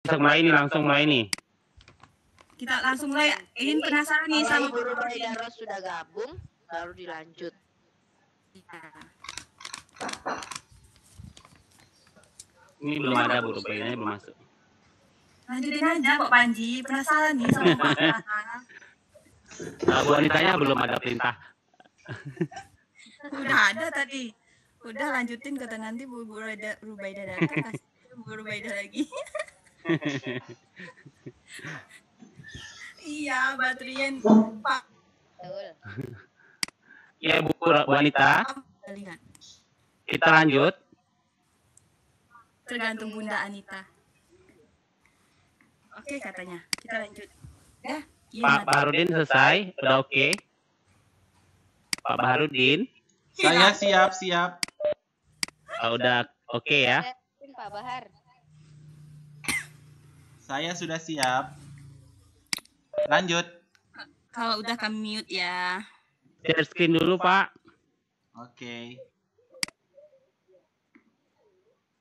langsung mulai nih. Kita langsung mulai. Ingin penasaran nih sama Ibu Rubaidah sudah gabung, baru dilanjut. Ini belum ada Bu Rubaidahnya belum masuk. Lanjutin aja Pak Panji, penasaran nih sama Pak. Bu Anitanya belum ada perintah. Udah ada tadi. Udah lanjutin, kata nanti Bu Rubaidah datang kasih Bu Rubaidah lagi. Iya, baterian Pak. Betul. Ya Bu Anita. Kita lanjut. Tergantung Bunda Anita. Oke katanya. Kita lanjut. Ya. Pak Baharudin selesai, udah oke. Pak Baharudin. Saya siap. Udah oke ya. Pak Bahar. Saya sudah siap. Lanjut. Kalau udah kami mute ya. Share screen dulu Pak. Oke.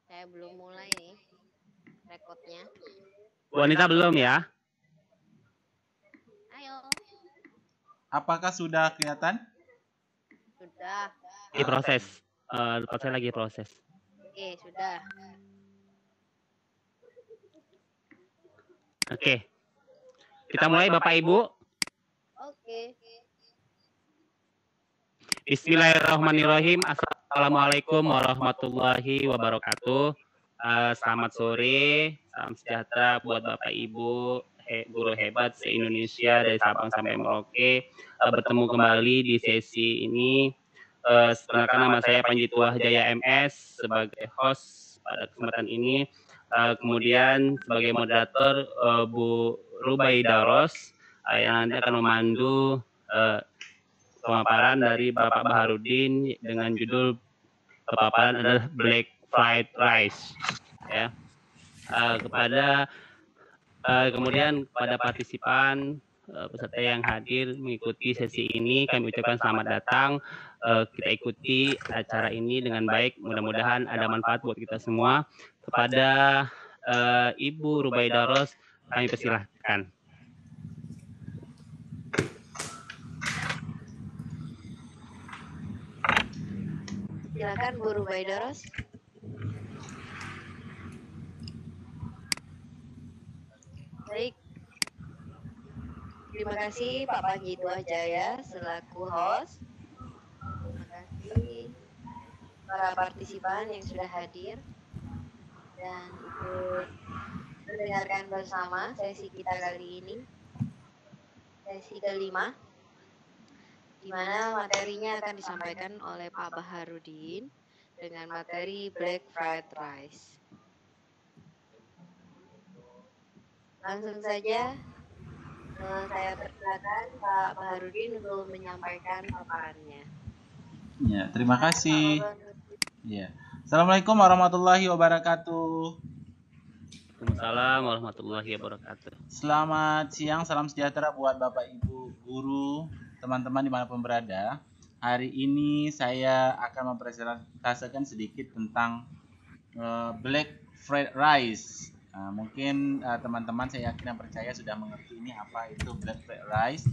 Saya belum mulai nih rekodnya. Bu Anita belum ya? Ayo. Apakah sudah kelihatan? Sudah. Di proses. Tempat saya lagi proses. Oke, sudah. Oke. Kita mulai Bapak Ibu. Oke. Bismillahirrahmanirrahim. Assalamualaikum warahmatullahi wabarakatuh. Selamat sore, salam sejahtera buat Bapak Ibu, guru hebat se-Indonesia dari Sabang sampai Merauke. Bertemu kembali di sesi ini. Perkenalkan nama saya Panji Tuah Jaya MS sebagai host pada kesempatan ini. Kemudian sebagai moderator Bu Rubaidah Ros yang nanti akan memandu pemaparan dari Bapak Baharudin dengan judul pemaparan adalah Black Fried Rice. Ya. Kemudian kepada partisipan peserta yang hadir mengikuti sesi ini, kami ucapkan selamat datang. Kita ikuti acara ini dengan baik. Mudah-mudahan ada manfaat buat kita semua. Kepada Ibu Rubaidah Ros, kami persilahkan. Silakan Bu Rubaidah Ros. Baik. Terima kasih Pak Panji Tuah Jaya selaku host. Terima kasih para partisipan yang sudah hadir dan ikut mendengarkan bersama sesi kita kali ini. Sesi kelima, di mana materinya akan disampaikan oleh Pak Baharudin dengan materi Black Fried Rice. Langsung saja saya persilakan Pak Baharudin untuk menyampaikan paparannya. Ya, terima kasih. Ya. Assalamualaikum warahmatullahi wabarakatuh. Waalaikumsalam warahmatullahi wabarakatuh. Selamat siang, salam sejahtera buat Bapak Ibu guru, teman-teman dimanapun berada. Hari ini saya akan mempresentasikan sedikit tentang Black Fried Rice. Mungkin teman-teman saya yakin dan percaya sudah mengerti ini apa itu Black Fried Rice.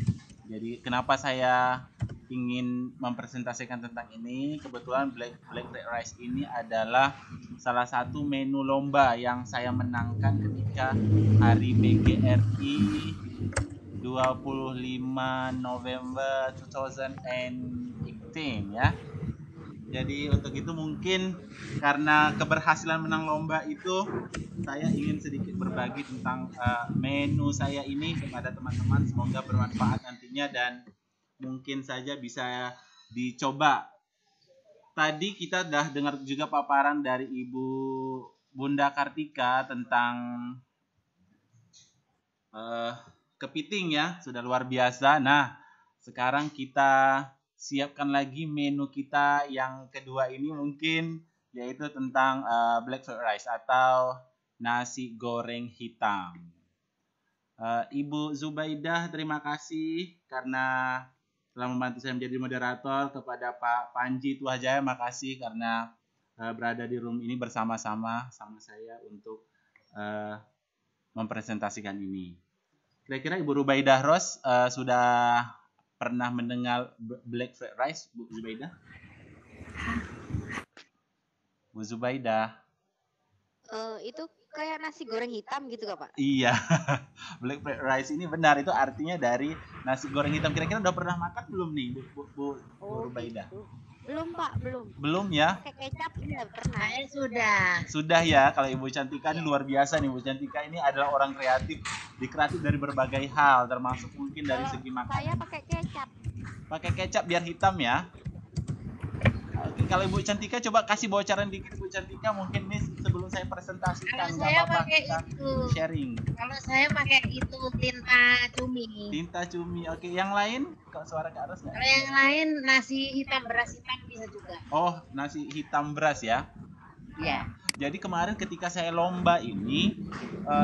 Jadi kenapa saya ingin mempresentasikan tentang ini? Kebetulan Black Fried Rice ini adalah salah satu menu lomba yang saya menangkan ketika hari PGRI 25 November 2018 ya. Jadi untuk itu mungkin karena keberhasilan menang lomba itu saya ingin sedikit berbagi tentang menu saya ini kepada teman-teman, semoga bermanfaat nantinya dan mungkin saja bisa dicoba. Tadi kita sudah dengar juga paparan dari Ibu Bunda Kartika tentang kepiting ya, sudah luar biasa. Nah, sekarang kita siapkan lagi menu kita yang kedua ini mungkin yaitu tentang black fried rice atau nasi goreng hitam. Ibu Zubaidah, terima kasih karena telah membantu saya menjadi moderator. Kepada Pak Panji Tuah Jaya, makasih karena berada di room ini bersama-sama sama saya untuk mempresentasikan ini. Kira-kira Ibu Zubaidah Ros sudah pernah mendengar black fried rice, Bu Zubaidah? Bu Zubaidah. Itu kayak nasi goreng hitam gitu gak Pak? Iya, black fried rice ini benar, itu artinya dari nasi goreng hitam. Kira-kira udah pernah makan belum nih, Bu Zubaidah? Gitu. Belum Pak, belum. Belum ya? Pakai kecap iya pernah. Saya sudah. Sudah ya, kalau Ibu Cantika ini luar biasa nih. Ibu Cantika ini adalah orang kreatif, dikreatif dari berbagai hal, termasuk mungkin dari segi Saya makanan. pakai kecap. Pakai kecap biar hitam ya. Oke, kalau Ibu Cantika coba kasih bocoran dikit Ibu Cantika, mungkin nih sebelum saya presentasikan, Kalau nggak saya apa-apa pakai kita itu. sharing. Kalau saya pakai itu tinta cumi. Tinta cumi, oke. Yang lain, kok suara ke atas nggak? Kalau yang lain nasi hitam beras hitam bisa juga. Oh, nasi hitam beras ya. Iya. Jadi kemarin ketika saya lomba ini,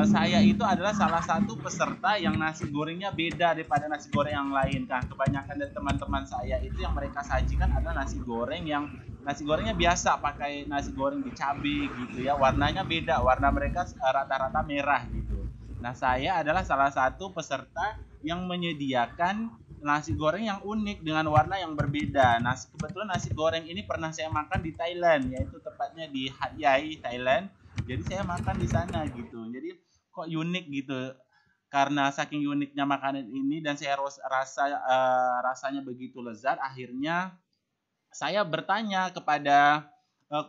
saya itu adalah salah satu peserta yang nasi gorengnya beda daripada nasi goreng yang lain. Kan kebanyakan dari teman-teman saya itu yang mereka sajikan adalah nasi gorengnya biasa, pakai nasi goreng dicabai gitu ya. Warnanya beda, warna mereka rata-rata merah gitu. Nah, saya adalah salah satu peserta yang menyediakan nasi goreng yang unik dengan warna yang berbeda. Kebetulan nasi goreng ini pernah saya makan di Thailand, yaitu tepatnya di Hat Yai, Thailand. Jadi saya makan di sana gitu. Jadi kok unik gitu. Karena saking uniknya makanan ini dan saya rasanya begitu lezat, akhirnya saya bertanya kepada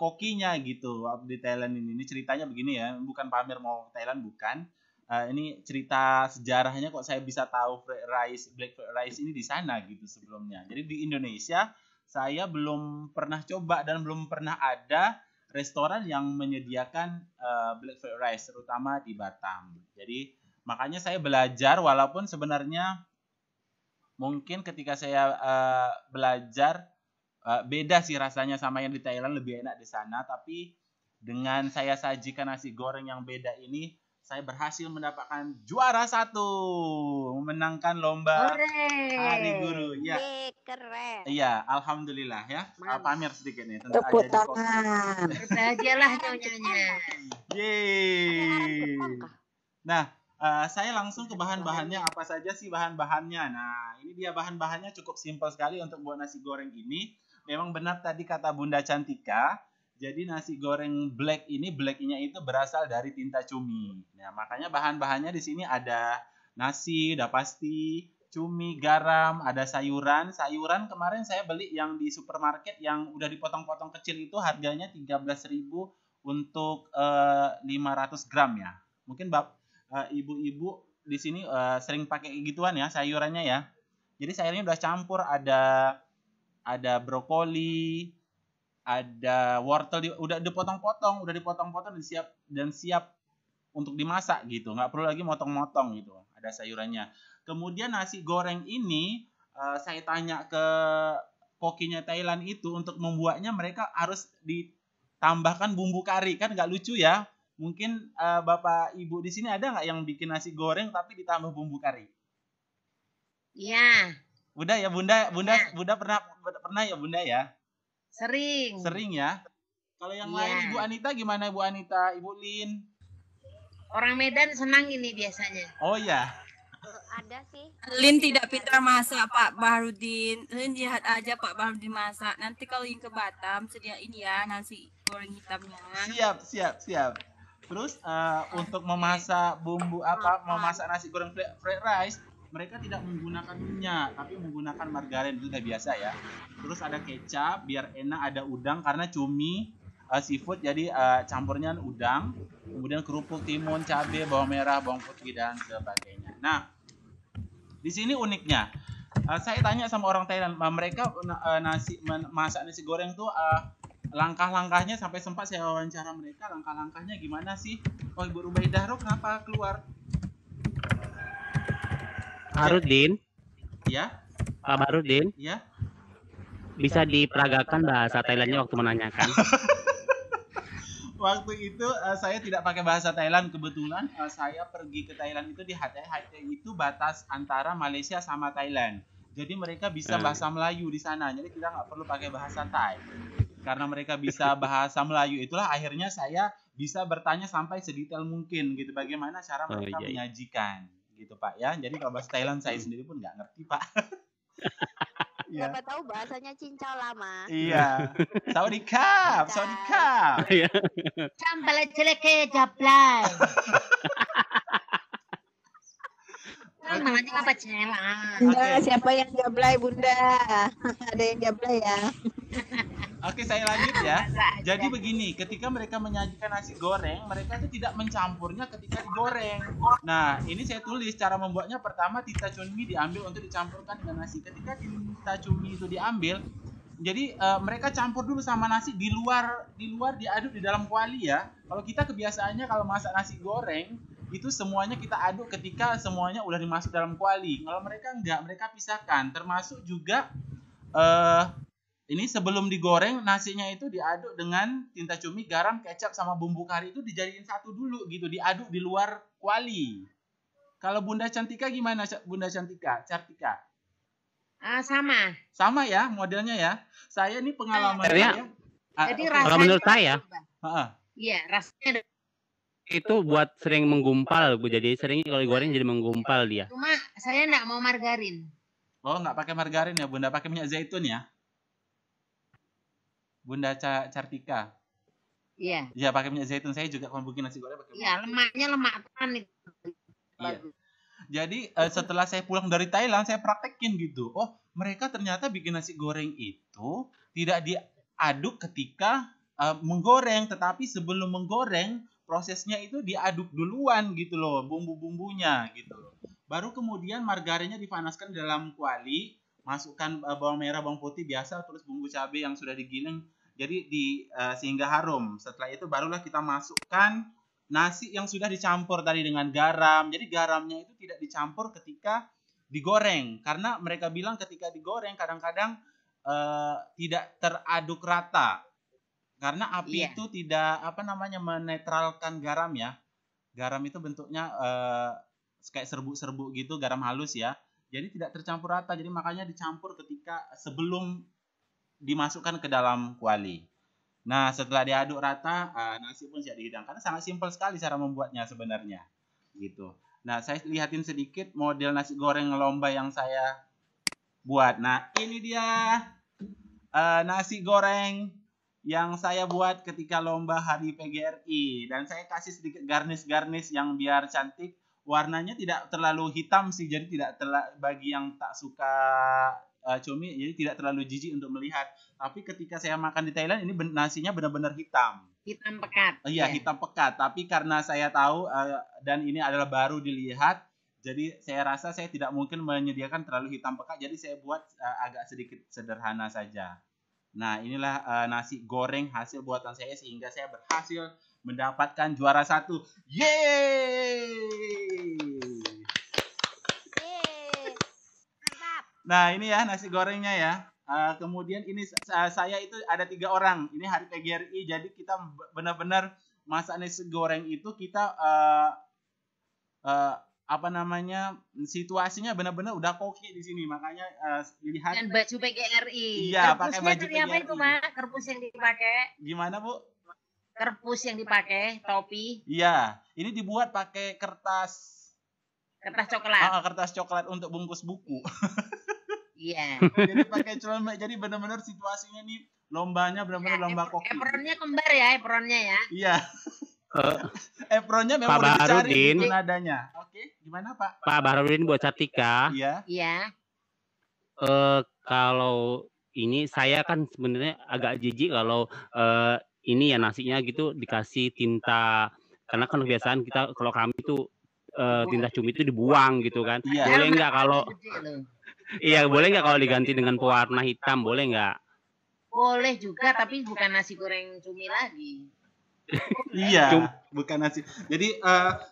kokinya gitu di Thailand ini. Ini ceritanya begini ya, bukan pamer mau Thailand, bukan. Ini cerita sejarahnya kok saya bisa tahu black fried rice ini di sana gitu sebelumnya. Jadi di Indonesia saya belum pernah coba dan belum pernah ada restoran yang menyediakan black fried rice, terutama di Batam. Jadi makanya saya belajar, walaupun sebenarnya mungkin ketika saya belajar beda sih rasanya sama yang di Thailand, lebih enak di sana. Tapi dengan saya sajikan nasi goreng yang beda ini, saya berhasil mendapatkan juara 1, memenangkan lomba Hari Guru. Ya, Keren. iya, alhamdulillah ya. Pamer sedikit nih. Tentu Tepuk aja tangan. Berbahagialah nyonyanya. Yeay. Nah, saya langsung ke bahan-bahannya. Apa saja sih bahan-bahannya? Nah, ini dia bahan-bahannya, cukup simpel sekali untuk buat nasi goreng ini. Memang benar tadi kata Bunda Cantika. Jadi nasi goreng black-nya itu berasal dari tinta cumi. Nah, makanya bahan-bahannya di sini ada nasi, udah pasti, cumi, garam, ada sayuran. Sayuran kemarin saya beli yang di supermarket yang udah dipotong-potong kecil itu harganya 13.000 untuk 500 gram ya. Mungkin ibu-ibu di sini sering pakai gituan ya sayurannya ya. Jadi sayurnya udah campur, ada brokoli, ada wortel udah dipotong-potong dan siap untuk dimasak gitu. Nggak perlu lagi motong-motong gitu. Ada sayurannya. Kemudian nasi goreng ini saya tanya ke kokinya Thailand itu, untuk membuatnya mereka harus ditambahkan bumbu kari. Kan nggak lucu ya. Mungkin Bapak Ibu di sini ada nggak yang bikin nasi goreng tapi ditambah bumbu kari? Iya. Udah ya Bunda pernah ya Bunda ya? Sering Ya. Kalau yang Iya. lain Ibu Anita gimana, Ibu Anita, Ibu Lin? orang Medan senang ini biasanya. Oh ya. Ada sih. Lin tidak pintar masak Pak Baharudin. Lin lihat aja Pak Baharudin masak. Nanti kalau ingin ke Batam sediain ya nasi goreng hitamnya. Siap. Terus untuk memasak memasak nasi goreng fried rice, mereka tidak menggunakan minyak, tapi menggunakan margarin, itu udah biasa ya. Terus ada kecap biar enak, ada udang karena cumi seafood, jadi campurnya udang, kemudian kerupuk, timun, cabai, bawang merah, bawang putih dan sebagainya. Nah, di sini uniknya, saya tanya sama orang Thailand, mereka masak nasi goreng tuh langkah-langkahnya, sampai sempat saya wawancara mereka, langkah-langkahnya gimana sih? Oh, Ibu Zubaidah kenapa keluar? Baharudin, Ya, Pak Baharudin, ya. bisa diperagakan bahasa Thailandnya waktu menanyakan. Waktu itu saya tidak pakai bahasa Thailand, kebetulan saya pergi ke Thailand itu di Hat Yai. Hat Yai itu batas antara Malaysia sama Thailand. Jadi mereka bisa bahasa Melayu di sana. Jadi kita nggak perlu pakai bahasa Thai. Karena mereka bisa bahasa Melayu, itulah akhirnya saya bisa bertanya sampai sedetail mungkin gitu bagaimana cara mereka menyajikan gitu Pak ya. Jadi kalau bahasa Thailand saya sendiri pun nggak ngerti Pak. Ya. Siapa tahu bahasanya cincau lama. Iya. Sawadikap, sawadikap. Sambal celeke jablay. Namanya apa cela? Bunda, siapa yang jablay Bunda? Ada yang jablay ya. Oke, saya lanjut ya. Jadi begini, ketika mereka menyajikan nasi goreng, mereka itu tidak mencampurnya ketika digoreng. Nah, ini saya tulis cara membuatnya. Pertama, tinta cumi diambil untuk dicampurkan dengan nasi. Ketika tinta cumi itu diambil, jadi mereka campur dulu sama nasi di luar diaduk di dalam kuali ya. Kalau kita kebiasaannya kalau masak nasi goreng itu semuanya kita aduk ketika semuanya udah dimasuk dalam kuali. Kalau mereka enggak, mereka pisahkan. Termasuk juga ini sebelum digoreng nasinya itu diaduk dengan tinta cumi, garam, kecap sama bumbu kari itu dijadiin satu dulu gitu, diaduk di luar kuali. Kalau Bunda Cantika gimana Bunda Cantika? Cartika? Sama. Sama ya modelnya ya. Saya ini pengalaman saya. Jadi kalau menurut saya, iya rasanya itu buat sering menggumpal Bu. Jadi sering kalau digoreng jadi menggumpal dia. Cuma saya enggak mau margarin. Oh, enggak pakai margarin ya Bunda, pakai minyak zaitun ya? Bunda Cartika. Iya. Iya, pakai minyak zaitun. Saya juga kalau bikin nasi goreng pakai. Iya, lemaknya lemak tan itu. Iya. Jadi setelah saya pulang dari Thailand, saya praktekin gitu. Oh, mereka ternyata bikin nasi goreng itu tidak diaduk ketika menggoreng, tetapi sebelum menggoreng prosesnya itu diaduk duluan gitu loh, bumbu-bumbunya gitu. Baru kemudian margarinnya dipanaskan dalam kuali, masukkan bawang merah, bawang putih biasa, terus bumbu cabai yang sudah digiling, jadi sehingga harum. Setelah itu barulah kita masukkan nasi yang sudah dicampur tadi dengan garam. Jadi garamnya itu tidak dicampur ketika digoreng, karena mereka bilang ketika digoreng kadang-kadang tidak teraduk rata. Karena api itu tidak menetralkan garam ya. Garam itu bentuknya kayak serbuk-serbuk gitu, garam halus ya. Jadi tidak tercampur rata. Jadi makanya dicampur ketika sebelum dimasukkan ke dalam kuali. Nah, setelah diaduk rata, nasi pun siap dihidangkan. Sangat simpel sekali cara membuatnya sebenarnya. Gitu. Nah, saya lihatin sedikit model nasi goreng lomba yang saya buat. Nah, ini dia nasi goreng yang saya buat ketika lomba hari PGRI, dan saya kasih sedikit garnish yang biar cantik. Warnanya tidak terlalu hitam sih, jadi tidak bagi yang tak suka cumi, jadi tidak terlalu jijik untuk melihat. Tapi ketika saya makan di Thailand, ini nasinya benar-benar hitam. Hitam pekat. Iya, hitam pekat. Tapi karena saya tahu dan ini adalah baru dilihat, jadi saya rasa saya tidak mungkin menyediakan terlalu hitam pekat. Jadi saya buat agak sedikit sederhana saja. Nah, inilah nasi goreng hasil buatan saya, sehingga saya berhasil mendapatkan juara 1. Yeay! Mantap. Nah, ini ya nasi gorengnya ya. Kemudian ini saya itu ada 3 orang. Ini hari PGRI, jadi kita benar-benar masak nasi goreng itu kita situasinya benar-benar udah koki di sini, makanya dilihat. Dan baju PGRI. Iya, pakai baju PGRI. Apa itu, Pak? Kerpus yang dipakai. Gimana, Bu? Kerpus yang dipakai, topi. Iya, ini dibuat pakai kertas coklat. Kertas coklat untuk bungkus buku. Iya. Jadi pakai celana, jadi benar-benar situasinya nih lombanya benar-benar lomba koki. Apronnya kembar ya, apronnya ya. Iya. Apronnya memang udah dicari itu nadanya. Oke, gimana Pak? Pak Baharudin buat Cartika. Iya. Iya. Kalau ini saya kan sebenarnya agak jijik kalau ini ya nasinya gitu dikasih tinta, karena kan kebiasaan kita kalau kami itu tinta cumi itu dibuang gitu kan. Iya. Boleh nggak kalau boleh nggak kalau diganti dengan pewarna hitam, boleh nggak? Boleh juga, tapi bukan nasi goreng cumi lagi. Iya, bukan nasi. Jadi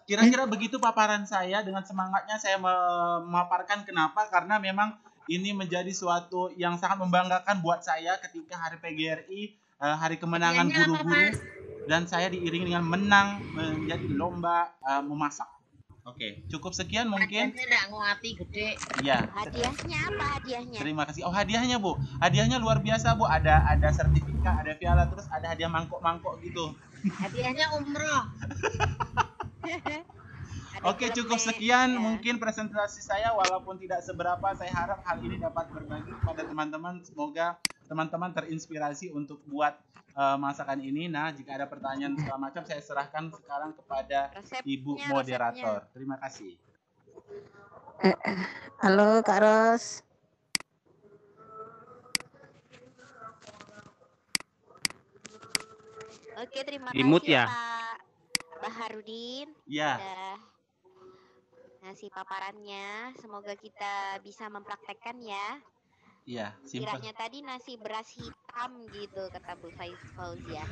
kira-kira begitu paparan saya. Dengan semangatnya saya memaparkan kenapa, karena memang ini menjadi suatu yang sangat membanggakan buat saya ketika hari PGRI, hari kemenangan guru-guru, dan saya diiringi dengan menang menjadi lomba memasak. Oke, cukup sekian mungkin. Hadiahnya enggak nguati gede. Iya. Hadiahnya apa hadiahnya? Terima kasih. Oh, hadiahnya, Bu. Hadiahnya luar biasa, Bu. Ada sertifikat, ada piala, terus ada hadiah mangkok-mangkok gitu. Hadiahnya umroh. Ada Oke, klub cukup deh. sekian Ya. mungkin presentasi saya, walaupun tidak seberapa. Saya harap hal ini dapat berbagi kepada teman-teman. Semoga teman-teman terinspirasi untuk buat masakan ini. Nah, jika ada pertanyaan segala macam, saya serahkan sekarang kepada Resepnya, Ibu moderator. Terima kasih. Halo Kak Ros. Oke, terima Di mute kasih ya? Pak Baharudin. Ya, Udah ngasih paparannya. Semoga kita bisa mempraktekkan ya. iya, simpel. Kiranya tadi nasi beras hitam gitu kata Bu Fauzia.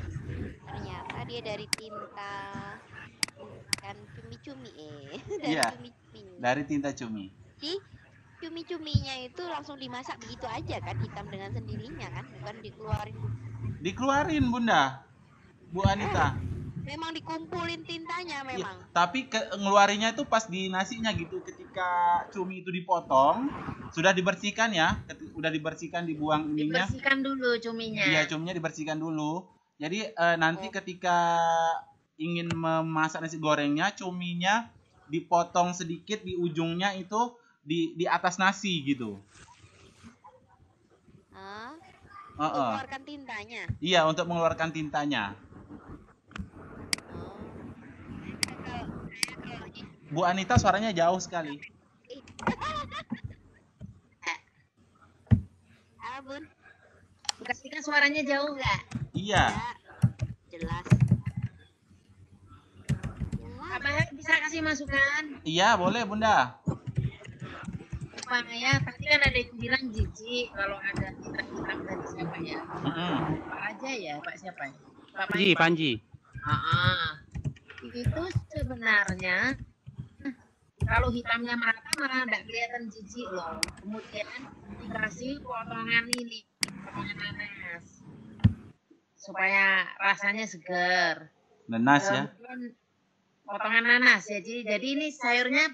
Ternyata dia dari tinta kan cumi-cumi dari Iya. cumi-cumi. Dari tinta cumi. Si cumi-cuminya itu langsung dimasak begitu aja kan, hitam dengan sendirinya kan, bukan dikeluarin. Dikeluarin, Bunda. Bu Anita. Memang dikumpulin tintanya Iya, memang. tapi ngeluarinnya itu pas di nasinya gitu. Ketika cumi itu dipotong, sudah dibersihkan ya. Udah dibersihkan, dibuang ininya. Dibersihkan dulu cuminya. Iya, cuminya dibersihkan dulu. Jadi nanti ketika ingin memasak nasi gorengnya, cuminya dipotong sedikit di ujungnya itu di atas nasi gitu. Hah? Untuk Heeh. mengeluarkan tintanya. Iya, untuk mengeluarkan tintanya. Oh. Kalau Bu Anita suaranya jauh sekali. Bun, Kasihkan suaranya jauh nggak? Iya. ya, jelas. Pak Bahar bisa kasih masukan? Iya, boleh, Bunda. Supaya tadi kan ada yang bilang jijik kalau ada hitam-hitam dari siapa ya? Mm-mm. Pak Raja ya, Pak siapa ya? Pak Panji. Itu sebenarnya kalau hitamnya merata malah nggak kelihatan jijik loh. Kemudian dikasih potongan ini, potongan nanas supaya rasanya segar. Nanas ya. Kemudian potongan nanas ya. Jadi ini sayurnya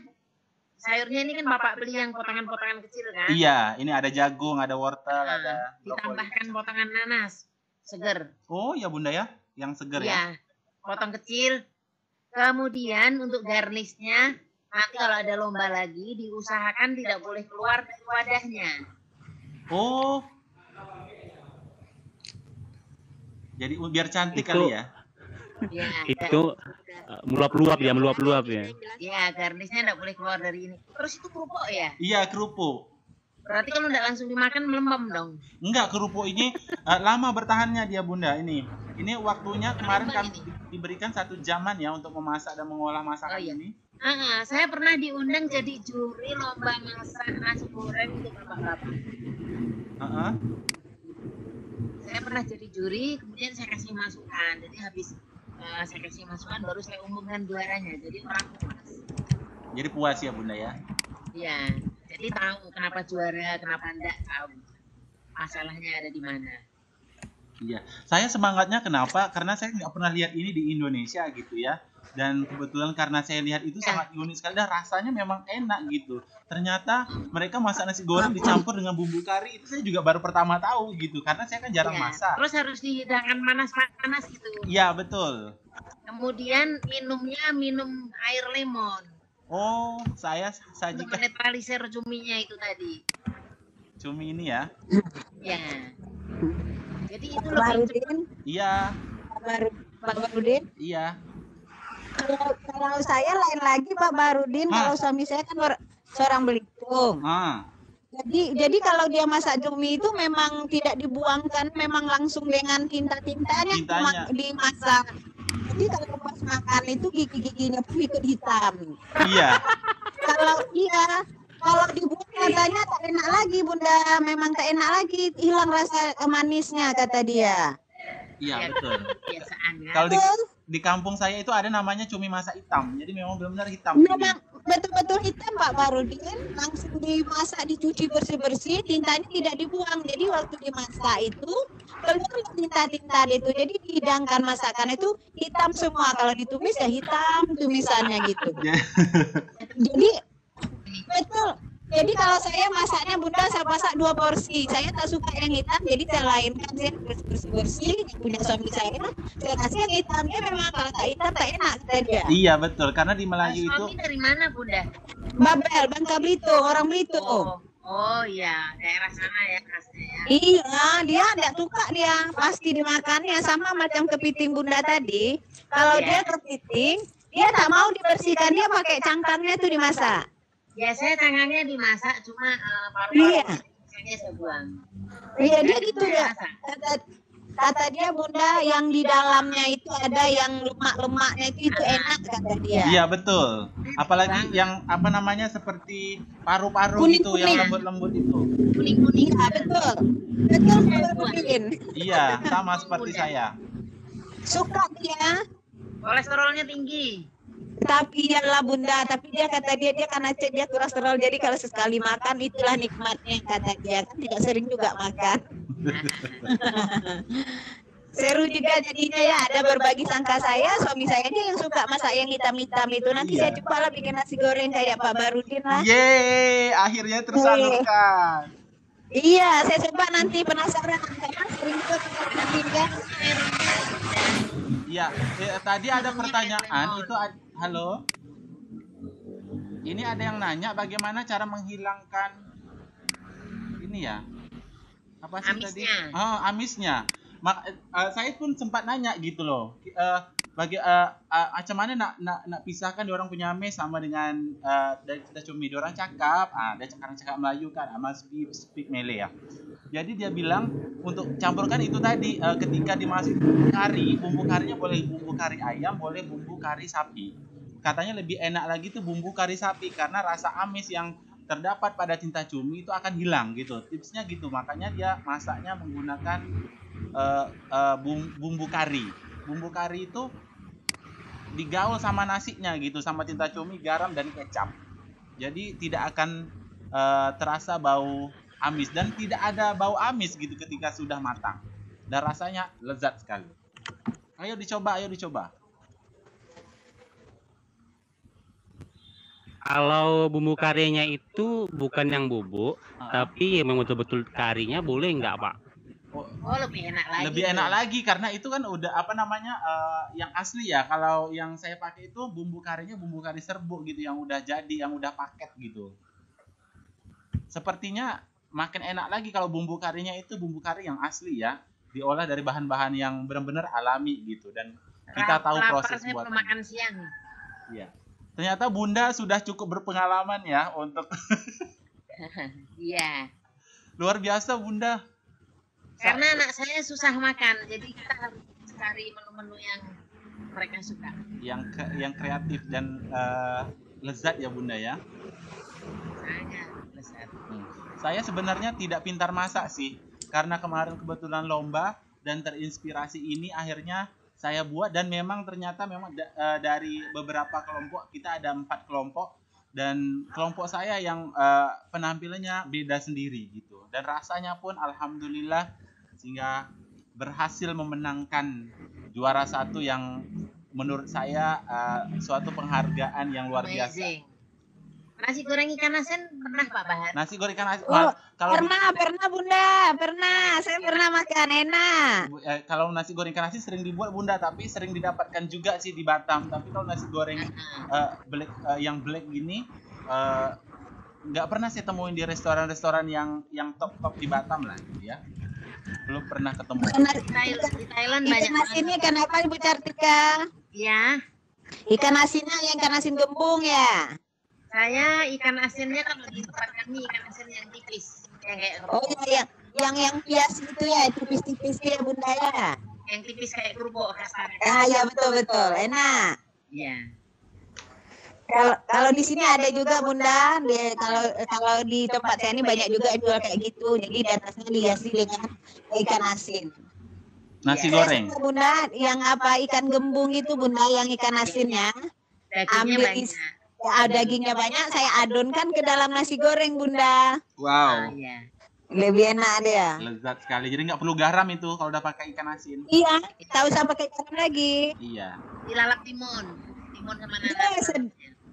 ini kan Bapak beli yang potongan-potongan kecil kan? Iya, ini ada jagung, ada wortel, ada brokoli. Ditambahkan potongan nanas segar. Oh, ya Bunda ya, yang segar ya. Iya, potong kecil. Kemudian untuk garnishnya nanti kalau ada lomba lagi diusahakan tidak boleh keluar dari wadahnya. Oh. Jadi biar cantik Itu- kali ya. Ya, Itu meluap-luap ya. ya garnishnya tidak boleh keluar dari ini. Terus itu kerupuk ya? Iya, kerupuk. Berarti kalau tidak langsung dimakan melembab dong. Enggak, kerupuk ini lama bertahannya dia Bunda ini. Ini waktunya kemarin kan diberikan 1 jaman ya untuk memasak dan mengolah masakan Oh, iya. ini. Saya pernah diundang jadi juri lomba masak nasi goreng untuk bapak-bapak. Heeh. Saya pernah jadi juri, kemudian saya kasih masukan. Jadi habis saya kasih masukan, baru saya umumkan juaranya. Jadi orang puas. Jadi puas ya Bunda ya. Iya, jadi tahu kenapa juara, kenapa enggak tahu. Masalahnya ada di mana. Iya. Saya semangatnya kenapa? Karena saya nggak pernah lihat ini di Indonesia gitu ya. Dan kebetulan karena saya lihat itu sangat unik sekali dan rasanya memang enak gitu. Ternyata mereka masak nasi goreng dicampur dengan bumbu kari, itu saya juga baru pertama tahu gitu. Karena saya kan jarang Iya, masak. terus harus dihidangkan panas-panas gitu. Iya, betul. Kemudian minumnya minum air lemon. Oh, saya Untuk sajikan menetralisir cuminya itu tadi. cumi ini ya. Ya. Jadi itu Pak lebih cepat. Baharudin, Iya, Pak Baharudin. iya. Kalau saya lain lagi Pak Baharudin, kalau suami saya kan seorang Belitung. Jadi kalau dia masak cumi itu memang tidak dibuangkan, memang langsung dengan tintanya Tintanya. dimasak. Jadi kalau pas makan itu gigi-giginya pun ikut hitam. Iya. Kalau dibuang katanya tak enak lagi Bunda, memang tak enak lagi, hilang rasa manisnya kata dia. Iya, betul. Kebiasaan ya. Kalau di kampung saya itu ada namanya cumi masak hitam. Jadi memang benar-benar hitam. Memang betul-betul hitam Pak Baharudin, langsung dimasak, dicuci bersih-bersih, tintanya tidak dibuang. Jadi waktu dimasak itu keluar tinta-tinta itu. Jadi dihidangkan masakan itu hitam semua. Kalau ditumis ya hitam tumisannya gitu. Jadi Jadi kalau saya masaknya Bunda, saya masak 2 porsi. Saya tak suka yang hitam, jadi saya lainkan, saya bersih-bersih. Yang punya suami saya kasih yang hitam. Dia memang kalau tak hitam tak enak saja. Iya betul, karena di Melayu itu. Suami dari mana Bunda? Babel, Bangka Belitung, orang Belitung. Oh iya, daerah sana ya khasnya ya. Iya, dia tidak suka dia. Pasti dimakannya sama macam kepiting Bunda tadi. Kalau dia kepiting, dia tak mau dibersihkan, dia pakai cangkangnya tuh dimasak. Biasanya tangannya dimasak, cuma paru-paru saya buang. Iya dia gitu ya. Kata dia Bunda yang di dalamnya itu ada yang lemak-lemaknya itu enak kata dia. Iya betul. Apalagi yang apa namanya seperti paru-paru itu yang lembut-lembut itu. Kuning-kuning. Iya betul. Betul kuning. Iya sama seperti saya. Suka dia. Kolesterolnya tinggi. Tapi iyalah Bunda, tapi dia kata dia karena cek dia kolesterol, jadi kalau sekali makan itulah nikmatnya kata dia, kan tidak sering juga makan. Seru juga jadinya ya, ada berbagi sangka saya, suami saya dia yang suka masak yang hitam-hitam itu. Nanti saya coba lah bikin nasi goreng kayak Pak Barudin lah. Yeay, akhirnya tersalurkan. Iya, saya coba nanti, penasaran karena sering juga kita bikin. Iya, tadi ada pertanyaan itu, halo. Ini ada yang nanya bagaimana cara menghilangkan ini ya? Apa sih amisnya. tadi? Oh, amisnya. Saya pun sempat nanya gitu loh. Macam mana nak pisahkan orang punya amis sama dengan dari kita cumi orang cakap, dia cakap Melayu kan, must speak Malay ya. Jadi dia bilang untuk campurkan itu tadi ketika dimasak bumbu karinya boleh bumbu kari ayam, boleh bumbu kari sapi. Katanya lebih enak lagi tuh bumbu kari sapi karena rasa amis yang terdapat pada tinta cumi itu akan hilang gitu. Tipsnya gitu, makanya dia masaknya menggunakan bumbu kari. Bumbu kari itu digaul sama nasinya gitu, sama tinta cumi, garam dan kecap. Jadi tidak akan terasa bau amis dan tidak ada bau amis gitu ketika sudah matang. Dan rasanya lezat sekali. Ayo dicoba. Kalau bumbu karinya itu bukan yang bubuk, tapi memang betul-betul karinya, boleh nggak Pak? Oh lebih enak lagi. Lebih enak lagi karena itu kan udah apa namanya yang asli ya. Kalau yang saya pakai itu bumbu karinya bumbu kari serbuk gitu yang udah jadi, yang udah paket gitu. Sepertinya makin enak lagi kalau bumbu karinya itu bumbu kari yang asli ya, diolah dari bahan-bahan yang benar-benar alami gitu dan kita tahu proses buat makan siang. Iya. Ternyata Bunda sudah cukup berpengalaman ya untuk Iya. Luar biasa Bunda. Karena anak saya susah makan, jadi kita harus cari menu-menu yang mereka suka. Yang kreatif dan lezat ya Bunda ya. Sangat lezat. Saya sebenarnya tidak pintar masak sih, karena kemarin kebetulan lomba dan terinspirasi ini akhirnya saya buat dan memang ternyata dari beberapa kelompok, kita ada 4 kelompok dan kelompok saya yang penampilannya beda sendiri gitu dan rasanya pun alhamdulillah sehingga berhasil memenangkan juara 1 yang menurut saya suatu penghargaan yang luar biasa. Nasi goreng ikan asin pernah Pak Bahar? Nasi goreng ikan asin. Pernah Bunda, saya pernah makan enak. Kalau nasi goreng ikan asin sering dibuat Bunda, tapi sering didapatkan juga sih di Batam. Tapi kalau nasi goreng yang black gini nggak pernah saya temuin di restoran-restoran yang top di Batam lah, ya. Belum pernah ketemu. Di Thailand banyak. Ikan asinnya ikan apa Ibu Cartika? Ya. Ikan asinnya yang ikan asin gembung ya. Saya ikan asinnya kalau di tempat kami ikan asin yang tipis, yang kayak kerupuk. Oh iya, yang bias itu ya, tipis-tipis ya Bunda ya. Yang tipis kayak kerupuk kasar. Ya betul, enak. Iya. Kalau di sini ada juga Bunda, kalau di tempat saya ini banyak juga jual kayak gitu. Jadi di atasnya dihiasi dengan ikan asin. Nasi goreng. Bunda, yang apa ikan gembung itu Bunda, yang ikan asinnya. Dagingnya banyak. Dagingnya banyak, saya adonkan ke dalam nasi goreng Bunda. Wow. Iya. Lebih enak dia. Lezat sekali. Jadi nggak perlu garam itu kalau udah pakai ikan asin. Iya, tak usah pakai garam lagi. Iya. Dilalap timun sama nanas.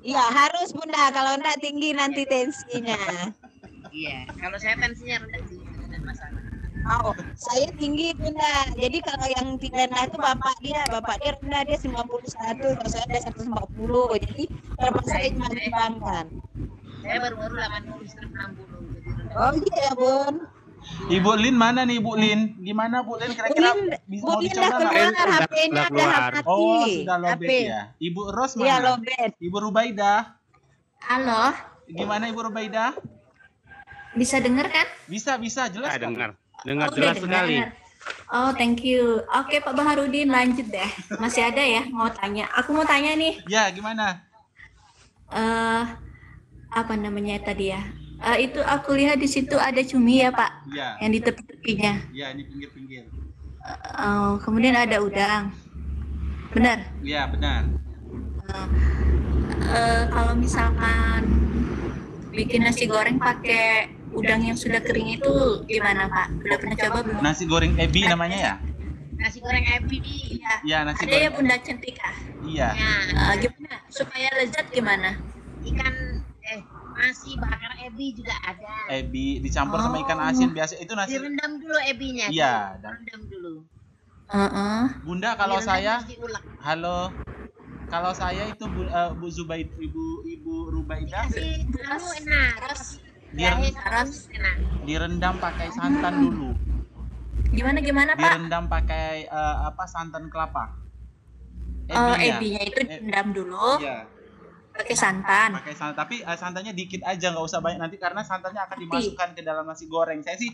Iya, harus Bunda. Kalau enggak tinggi nanti tensinya. Iya, kalau saya tensinya rendah sih, tidak masalah. Oh, saya tinggi Bunda. Jadi kalau yang rendah itu bapak dia rendah, dia 91, kalau saya ada 140. Jadi terpaksa saya cuma dibangkan. Saya baru-baru 80, sekarang 60. Jadi rendah. Oh iya, Bun. Ibu Lin mana nih Ibu Lin? Gimana Bu Lin kira-kira bisa mau Bun dicoba dah nggak? keluar HP-nya Udah udah keluar. mati. Oh, sudah lobet HP. ya. Ibu Ros Iya, mana? lobet. Ibu Rubaidah. Halo, Gimana Ibu Rubaidah? bisa dengar kan? Bisa jelas. Ah, kan? dengar Oh, jelas udah sekali. dengar. Oh, thank you. Oke, Pak Baharudin, lanjut deh. Masih ada ya mau tanya. Aku mau tanya nih, Ya, gimana? apa namanya tadi ya? Itu aku lihat di situ ada cumi ya, Pak, Iya. yang di tepi-tepinya. Iya, ini pinggir-pinggir. Kemudian ada udang. Benar? Iya, benar. Kalau misalkan bikin nasi goreng pakai udang yang sudah kering itu gimana, Pak? Udah pernah coba belum? Nasi goreng Ebi namanya ya? Nasi goreng ebi. Iya. Iya, nasi Ada ya goreng. Bunda Cantika. Iya. Nah, Gimana supaya lezat gimana? ikan nasi bakar ebi juga ada. Ebi dicampur sama ikan asin biasa itu nasi. Direndam dulu ebinya. Iya, dan Direndam dulu. Bunda kalau Direndam saya terus diulek. halo. Kalau saya itu Bu Zubaid, Ibu Rubaidah Kasih dulu enak. Dir- Terus enak. direndam pakai santan dulu. Gimana Pak? Direndam pakai santan kelapa. Ebinya itu direndam dulu Iya, pakai santan. pakai santan. Tapi santannya dikit aja, nggak usah banyak nanti karena santannya akan dimasukkan ke dalam nasi goreng. Saya sih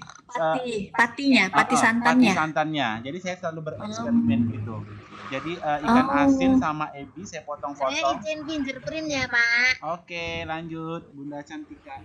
Pati santannya. pati santannya. Jadi saya selalu bereksperimen gitu. Jadi ikan asin sama ebi saya Saya potong-potong. izin fingerprintnya, Pak. Oke, lanjut Bunda Cantika.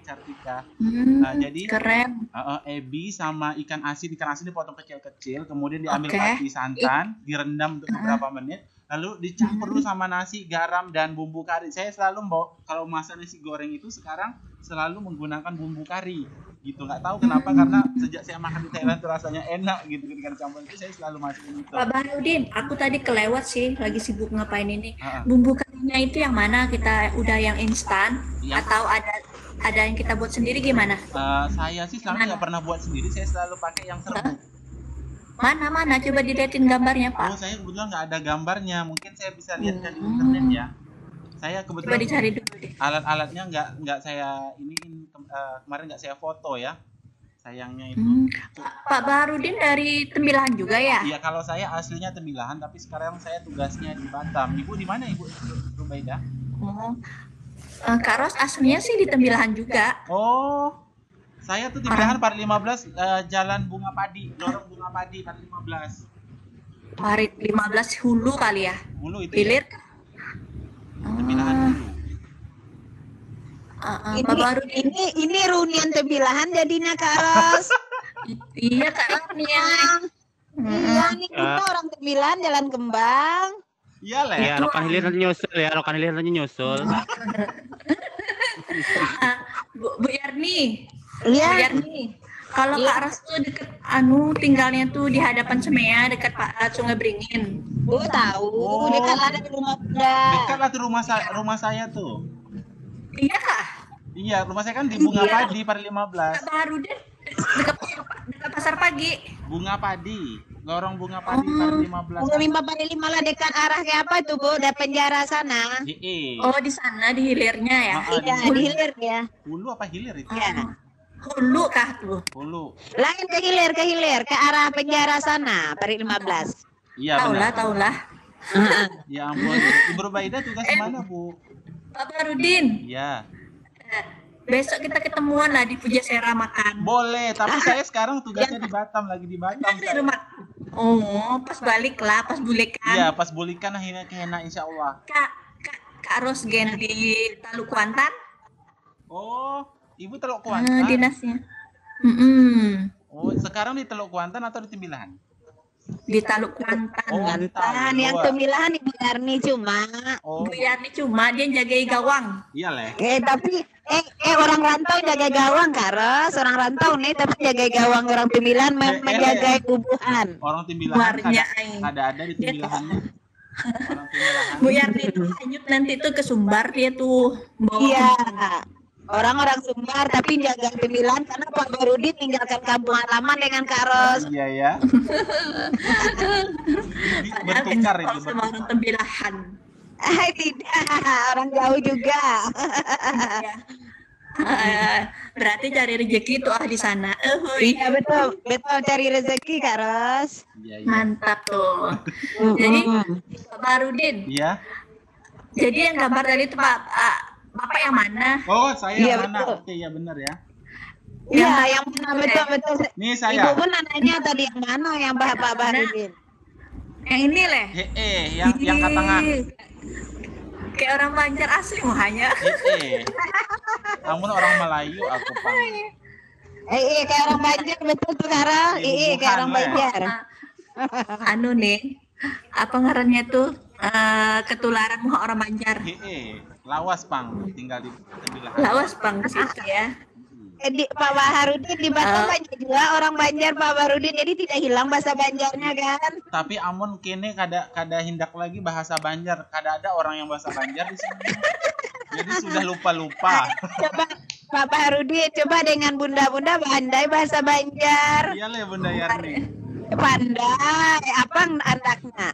Jadi Keren. ebi sama ikan asin dipotong kecil-kecil, kemudian diambil Oke. pati santan, direndam untuk beberapa menit, lalu dicampur dulu sama nasi, garam dan bumbu kari. Saya selalu kalau masak nasi goreng itu sekarang selalu menggunakan bumbu kari. Gitu, nggak tahu kenapa karena sejak saya makan di Thailand itu rasanya enak gitu ketika dicampur itu saya selalu masukin itu. Pak Baharudin, aku tadi kelewat sih, lagi sibuk ngapain ini. Ha-ha. Bumbu karinya itu yang mana? Kita udah yang instan Iya. atau ada yang kita buat sendiri gimana? Saya sih selama nggak pernah buat sendiri, saya selalu pakai yang serbuk. Mana? Coba dilihatin gambarnya, Oh, Pak. saya kebetulan nggak ada gambarnya, mungkin saya bisa lihatkan di internet ya. Saya Coba kebetulan dicari dulu deh. alat-alatnya nggak saya kemarin nggak saya foto ya, sayangnya itu. Pak Baharudin dari Tembilahan juga ya? Iya, kalau saya aslinya Tembilahan tapi sekarang saya tugasnya di Batam. Ibu di mana Ibu Rubaidah? Kak Ros aslinya sih di Tembilahan juga. Oh, saya tuh Tembilahan Parit 15 Jalan Bunga Padi, Lorong Bunga Padi Parit 15. Parit 15 Hulu kali ya? Hulu itu Hilir? ya, Tembilahan dulu. Pak Baharudin. Ini reunian Tembilahan jadinya Kak Ros. Iya Kak Ros nih ya. Iya, nih kita orang Tembilahan Jalan Kembang. Iya lah. Ya, rokan hilir nyusul. Bu Yarni. Iya. Bu Yarni. Kalau Kak Ros tuh deket tinggalnya tuh di hadapan Semea dekat Sungai Beringin. Bu tahu, dekat ada di rumah Bunda. Dekat lah tuh rumah saya tuh. Iya Kak. Iya, rumah saya kan di Bunga Padi Parit 15. Kak Baharudin dekat pasar pagi. Bunga Padi, Lorong Bunga Padi Parit 15. Bunga 5 lah dekat arah ke apa tuh Bu? Ada penjara sana. Oh di sana di hilirnya ya? Iya, di hilir ya. Hulu apa hilir itu? Iya. Hulu kah tuh? Hulu. Lain ke hilir, ke arah penjara sana, Parit 15. Iya benar. Tahu lah. Ya ampun. Ibu Rubaidah tugas mana Bu? Pak Baharudin, Iya. besok kita ketemuan lah di Pujasera makan. Boleh, tapi saya sekarang tugasnya di Batam, lagi di Batam. Di rumah. Oh, pas balik lah, pas bulekan. Iya, pas bulikan akhirnya kena insya Allah. Kak Rosgen di Taluk Kuantan. Oh, Ibu Teluk Kuantan. Dinasnya. Oh, sekarang di Teluk Kuantan atau di Tembilahan? Di Taluk Kuantan. Oh, di Kan Taluk. yang Tembilahan Ibu Yarni cuma. Oh, Bu Yani cuma dia jagai gawang. iya leh. Tapi orang rantau jaga gawang Kak Ros, orang rantau nih tapi jaga gawang, orang Tembilahan menjaga kubuhan. Orang Tembilahan Warnya, ada di Tembilahannya. Orang Timilahan. Bu Yarni itu hanyut nanti tuh ke Sumbar dia tuh bawa. Iya. Orang-orang Sumbar tapi jaga Temilahan karena Pak Barudin tinggalkan kampung halaman dengan Kak Ros. Iya ya. Bertukar itu. Sama orang Temilahan. Tidak, orang jauh juga. Berarti cari rezeki tuh di sana. Iya betul, betul cari rezeki Kak Ros. Iya, iya. Mantap tuh. Jadi Pak Barudin. Iya. Jadi yang gambar tadi itu Bapak yang mana? Oh, saya Iya, yang mana? betul. Oke, ya benar ya. Iya, yang mana betul. Nih Ibu saya. pun nanya tadi yang mana yang Pak Barudin. Yang ini leh. Yang ke tengah. Kayak orang Banjar asli muhanya. Namun orang Melayu aku pang. Kayak orang Banjar betul tuh Kara. Kayak orang Banjar. Anu nih, apa ngarannya tuh ketularan muha orang Banjar. Lawas pang, tinggal di Temilahan. Lawas bang ke situ ya. Pak Baharudin di Batam banyak juga orang Banjar Pak Baharudin, jadi tidak hilang bahasa Banjarnya kan. Tapi amun kini kada hindak lagi bahasa Banjar, kada ada orang yang bahasa Banjar di sini. Jadi sudah lupa-lupa. Coba Pak Baharudin, coba dengan bunda-bunda pandai bahasa Banjar. Iya lah Bunda Yarni. Pandai, apa anaknya?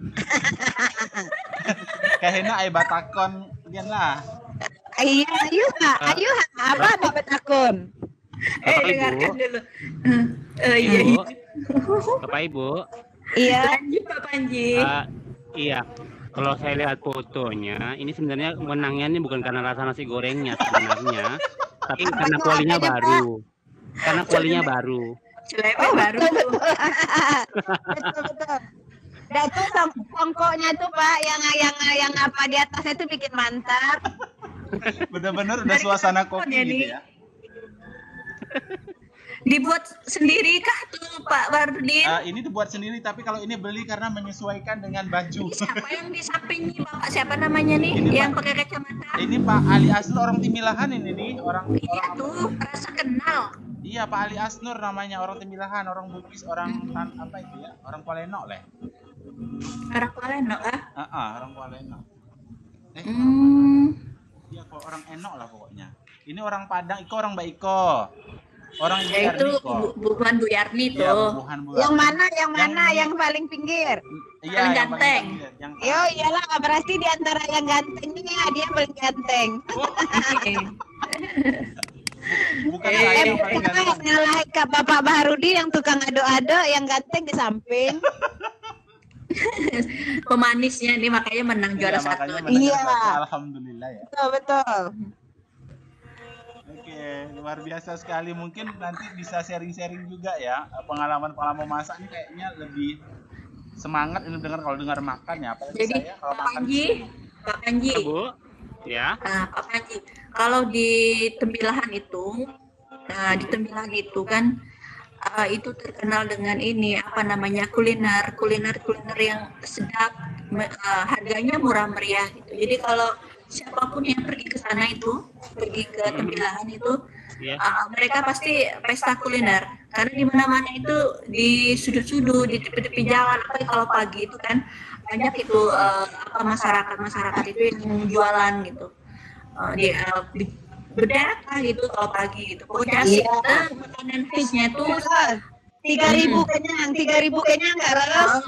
Kahena ai batakon dian lah. Iya, ayo, apa Batakun? Dengarkan dulu. Ibu, Bapak Ibu. Iya. Lanjut Pak Panji. Iya, kalau saya lihat fotonya, ini sebenarnya menangnya ini bukan karena rasa nasi gorengnya sebenarnya, tapi karena kualinya baru. Karena kualinya baru. Celebe baru tuh. Betul. Dan tuh tongkoknya tuh Pak, yang apa di atasnya tuh bikin mantap. Benar-benar udah suasana kopi gitu ya. Dibuat sendiri kah tuh Pak Barudin? Ini dibuat sendiri, tapi kalau ini beli karena menyesuaikan dengan baju. Ini siapa yang di samping nih Bapak? Siapa namanya nih? Ini, yang Pak. pakai kacamata? Ini Pak Ali Asnur orang Timilahan ini nih, orang. Iya tuh, rasa kenal. Iya Pak Ali Asnur namanya, orang Timilahan, orang Bugis, orang apa itu ya? Orang Kualeno lah. Orang Paleno ah? Orang Kualeno. Iya kok orang Enok lah pokoknya. Ini orang Padang, Iko orang Mbak Iko. Orang Ya itu bukan Bu Yarni tuh. Iya, bukan Bu. Yang mana yang paling pinggir? Iya, paling yang ganteng. Yang Yo, iyalah berarti di antara yang gantengnya dia paling ganteng. bukan saya yang paling ganteng. Nyalahin Kak Bapak Baharudin yang tukang ado-ado, yang ganteng di samping. Pemanisnya nih makanya menang juara Iya, makanya satu. menang Iya. juara satu. Alhamdulillah ya. Betul. Oke, luar biasa sekali. Mungkin nanti bisa sharing-sharing juga ya, pengalaman-pengalaman masak ini kayaknya lebih semangat ini kalau dengar makan ya. Apalagi Jadi saya kalau Pak makan Panji, Bu, ya. Pak Panji, kalau di Temilahan itu kan itu terkenal dengan ini apa namanya kuliner yang sedap, harganya murah meriah gitu. Jadi kalau siapapun yang pergi ke sana itu, pergi ke Temilahan itu, mereka pasti pesta kuliner. Karena di mana-mana itu di sudut-sudut, di tepi-tepi jalan, apalagi kalau pagi itu kan banyak itu masyarakat itu yang jualan gitu. Di berderet lah gitu kalau pagi gitu. Pokoknya asik. Makanan khasnya tuh 3.000 kenyang Kak Ros.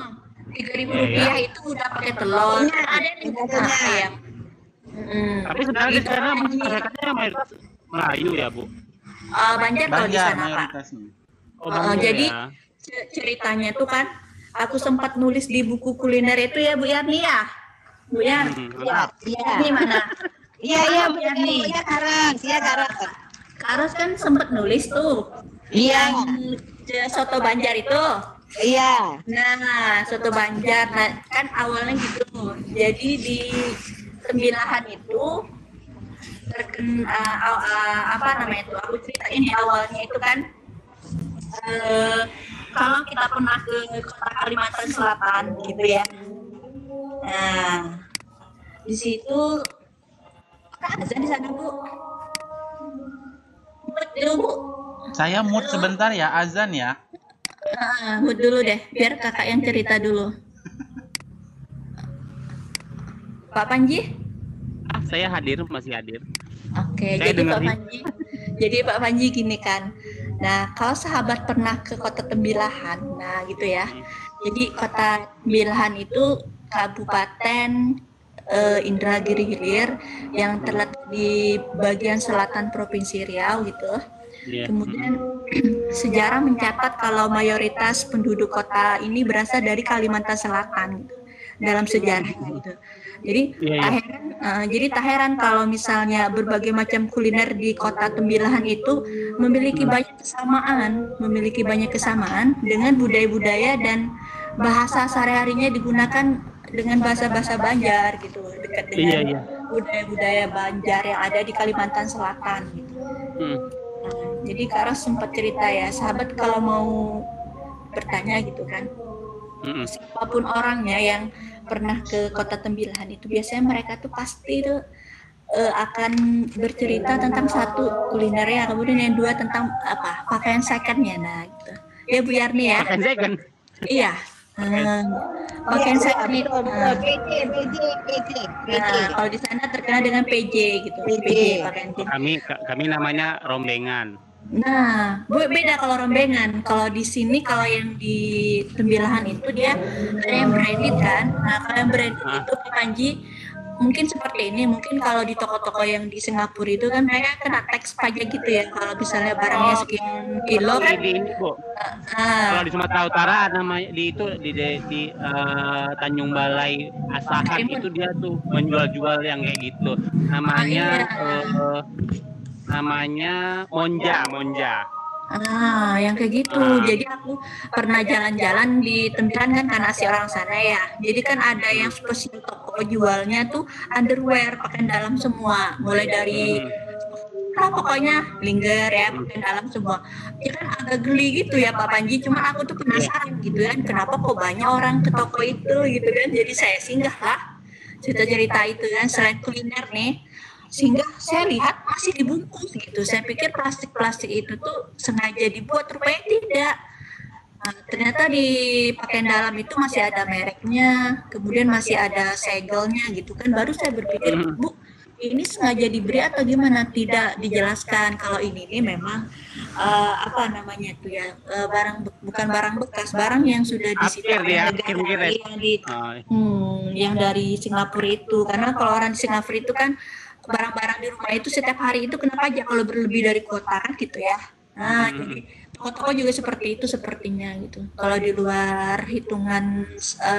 3.000 rupiah itu udah pakai telur. Ada yang ayam. Tapi sebenarnya di sana masyarakatnya mayoritas Melayu ya Bu. Banjar kalau di sana Pak. mayoritasnya. Jadi ceritanya tuh kan aku sempat nulis di buku kuliner itu ya Bu Yarni ya. Bu Yarni. Ini mana? Iya Bu Yarni. Iya Kak Ros. Kak Ros kan sempat nulis tuh. Iya. Yang soto Banjar itu. Iya. Nah, soto Banjar. Nah, kan awalnya gitu. Jadi di Temilahan itu apa namanya itu? Aku ceritain di awalnya itu kan kalau kita pernah ke kota Kalimantan Selatan gitu ya. Nah, di situ azan di sana Bu. Mut dulu Bu. Saya mood sebentar ya, azan ya. Mut dulu deh, biar kakak yang cerita dulu. Pak Panji? Saya hadir, masih hadir. Oke, Saya jadi dengar Pak nih. Panji, Pak Panji gini kan. Nah, kalau sahabat pernah ke Kota Tembilahan, nah gitu ya. Jadi Kota Tembilahan itu Kabupaten Indragiri Hilir yang terletak di bagian selatan Provinsi Riau gitu. Iya. Kemudian sejarah mencatat kalau mayoritas penduduk kota ini berasal dari Kalimantan Selatan gitu, dalam sejarah gitu. Jadi tak heran kalau misalnya berbagai macam kuliner di Kota Tembilahan itu memiliki banyak kesamaan dengan budaya-budaya dan bahasa sehari-harinya digunakan dengan bahasa-bahasa Banjar gitu, dekat dengan budaya-budaya Banjar yang ada di Kalimantan Selatan gitu. Jadi Kak Ros sempat cerita ya, sahabat kalau mau bertanya gitu kan, siapapun orangnya yang pernah ke Kota Tembilahan itu biasanya mereka tuh pasti tuh akan bercerita tentang satu kulinernya, kemudian yang dua tentang pakaian secondnya, nah gitu. Ya Bu Yarni ya. Pakaian second. Iya. Pakaian second itu. Kalau di sana terkenal dengan PJ gitu. PJ pakaian. Kami namanya rombengan. Nah, beda kalau rombengan. Kalau di sini, kalau yang di Tembilahan itu dia ada yang branded kan. Nah, kalau yang branded itu Pak Panji mungkin seperti ini. Mungkin kalau di toko-toko yang di Singapura itu kan mereka kena tax pajak gitu ya. Kalau misalnya barangnya sekian kilo kan. Ini Bu. Kalau di Sumatera Utara namanya di Tanjung Balai Asahan itu dia tuh menjual-jual yang kayak gitu. Namanya Monja. Yang kayak gitu. Jadi aku pernah jalan-jalan di Tembilahan kan karena asli orang sana ya. Jadi kan ada yang spesial toko jualnya tuh underwear pakaian dalam semua. Mulai dari pokoknya lingger ya, pakaian dalam semua. Ya kan agak geli gitu ya Pak Panji. Cuman aku tuh penasaran gitu kan, kenapa kok banyak orang ke toko itu gitu kan. Jadi saya singgah lah cerita-cerita itu kan, selain kuliner nih. Sehingga saya lihat masih dibungkus gitu. Saya pikir plastik-plastik itu tuh sengaja dibuat, rupanya tidak. Nah, ternyata di pakaian dalam itu masih ada mereknya, kemudian masih ada segelnya gitu kan. Baru saya berpikir, Bu, ini sengaja diberi atau gimana? Tidak dijelaskan kalau ini memang bukan barang bekas, barang yang sudah disita oleh negara yang dari Singapura itu. Karena kalau orang di Singapura itu kan barang-barang di rumah itu setiap hari itu kena pajak kalau berlebih dari kuota kan gitu ya. Nah, jadi toko-toko juga seperti itu sepertinya gitu. Kalau di luar hitungan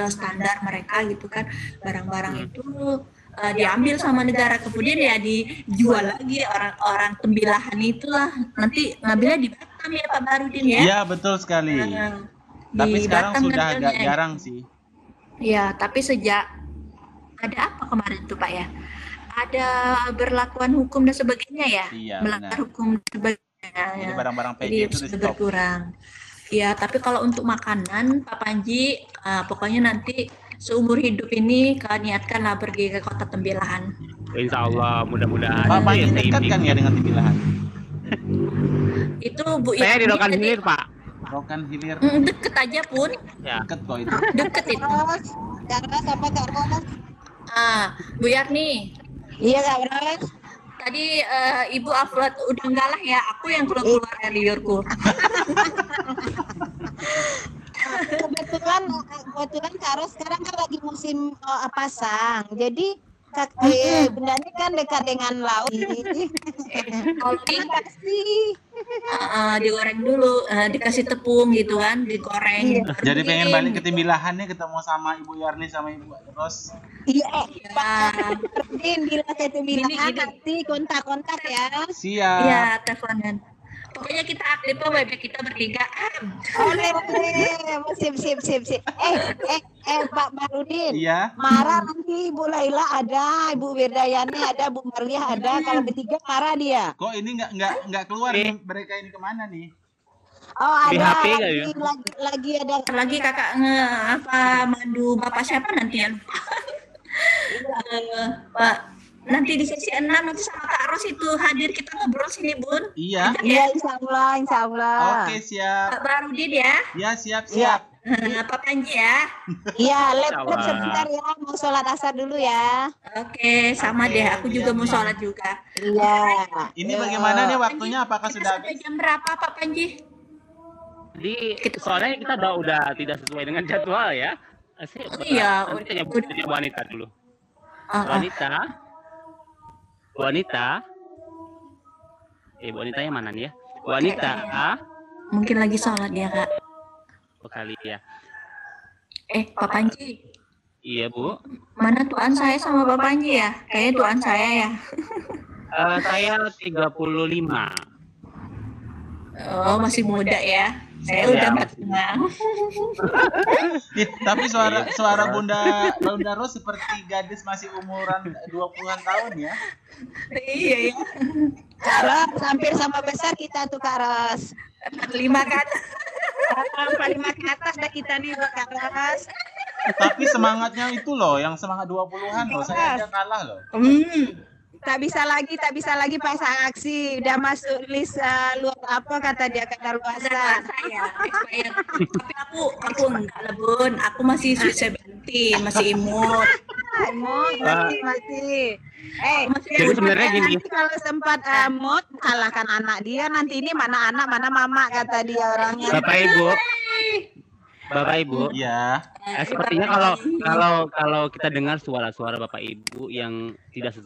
standar mereka gitu kan, barang-barang itu diambil sama negara, kemudian ya dijual lagi orang-orang Tembilahan itulah. Nanti ngambilnya di Batam ya Pak Barudin ya. Iya, betul sekali. Tapi sekarang Batam sudah agak jarang sih. Iya, tapi sejak ada apa kemarin tuh Pak ya? Ada berlakuan hukum dan sebagainya ya, melanggar hukum dan sebagainya. Jadi barang-barang PJ itu sudah berkurang. Ya, tapi kalau untuk makanan Pak Panji, pokoknya nanti seumur hidup ini kalian niatkanlah pergi ke Kota Tembilahan. Insya Allah, mudah-mudahan. Pak Panji dekat kan ya dengan Tembilahan? Itu Bu. Saya di Rokan Hilir Pak. Rokan Hilir. Deket aja pun. Ya. Deket kok itu. Deket itu. Karena sama Kak Ros. Bu Yarni. Iya Kak Ros. Tadi Ibu upload udah enggak lah ya, aku yang keluar dari liurku. kebetulan Kak Ros sekarang kan lagi musim pasang. Jadi Bunda ini kan dekat dengan laut. Kalau dikasih digoreng dulu, dikasih tepung gitu kan, digoreng. Jadi pengen balik ke Tembilahan nih, ketemu sama Ibu Yarni sama Ibu Ros. Iya, Pak Martin bila ke Tembilahan nanti kontak-kontak ya. Siap. Iya, teleponan. Pokoknya kita aktif kok, web kita bertiga. Oleh, sip. Pak Barudin. Iya. Marah nanti Ibu Laila ada, Ibu Wirdayani ada, Bu Marliah ada. Kalau bertiga marah dia. Kok ini nggak keluar mereka ini kemana nih? Oh ada. Di HP lagi ada. Lagi kakak mandu bapak siapa nanti ya lupa. Pak. Nanti di sesi 6 nanti sama Kak Ros itu hadir, kita ngobrol sini Bun. Iya. Iya insya Allah. Oke siap. Pak Barudin ya. Ya siap. Pak Panji ya. Iya, lab sebentar ya, mau sholat asar dulu ya. Oke, sama deh. Aku juga mau sholat juga. Iya. Ini bagaimana nih waktunya? Apakah sudah Sampai jam berapa Pak Panji? Jadi soalnya kita udah tidak sesuai dengan jadwal ya. Iya, Nanti tanya wanita dulu. Wanita. Wanita yang mana nih ya? Wanita. Mungkin lagi sholat ya Kak. Kali ya. Pak Panji. Iya Bu. Mana tuan saya sama Pak Panji ya? Kayaknya tuan saya ya. Saya 35. Oh, masih muda ya. Saya udah 45. Tapi suara Bunda Ros seperti gadis masih umuran 20-an tahun ya. Iya ya. Kak Ros, hampir sama besar kita tuh Kak Ros. 45 ke atas. 45 ke atas dah kita nih Kak Ros. Tapi semangatnya itu loh, yang semangat 20-an loh. Saya aja kalah loh. Tak bisa lagi pasang aksi. Udah masuk list luar apa kata dia kadaluarsa. Tapi aku enggak lah Bun. Aku masih sweet 17, masih imut. Masih. Jadi sebenarnya gini. Nanti kalau sempat mood kalahkan anak dia, nanti ini mana anak mana mama kata dia orangnya. Bapak Ibu. Iya. Sepertinya kalau kita dengar suara-suara Bapak Ibu yang tidak sesuai